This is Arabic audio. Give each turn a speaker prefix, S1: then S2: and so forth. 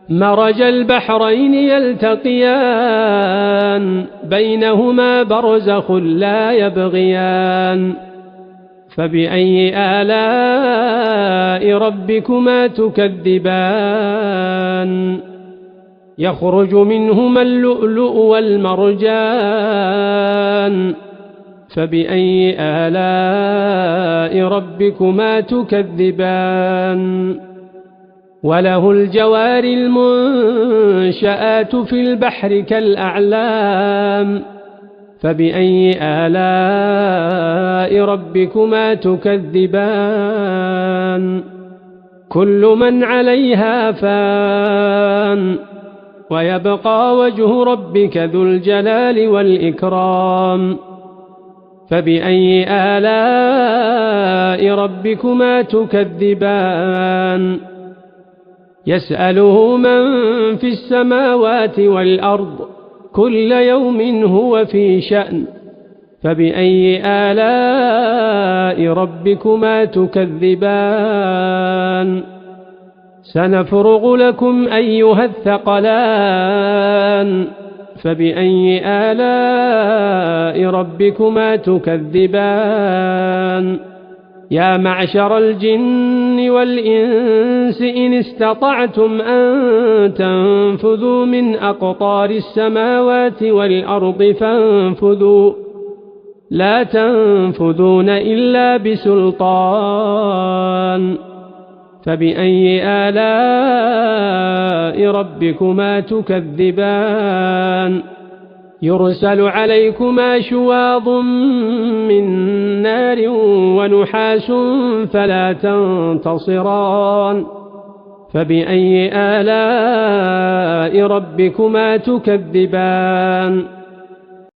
S1: مرج البحرين يلتقيان بينهما برزخ لا يبغيان فبأي آلاء ربكما تكذبان يخرج منهما اللؤلؤ والمرجان فبأي آلاء ربكما تكذبان وله الجوار المنشآت في البحر كالأعلام فبأي آلاء ربكما تكذبان كل من عليها فان ويبقى وجه ربك ذو الجلال والإكرام فبأي آلاء ربكما تكذبان يسأله من في السماوات والأرض كل يوم هو في شأن فبأي آلاء ربكما تكذبان سنفرغ لكم أيها الثقلان فبأي آلاء ربكما تكذبان يا معشر الجن والإنس إن استطعتم أن تنفذوا من أقطار السماوات والأرض فانفذوا لا تنفذون إلا بسلطان فبأي آلاء ربكما تكذبان يرسل عليكما شواظ من نار ونحاس فلا تنتصران فبأي آلاء ربكما تكذبان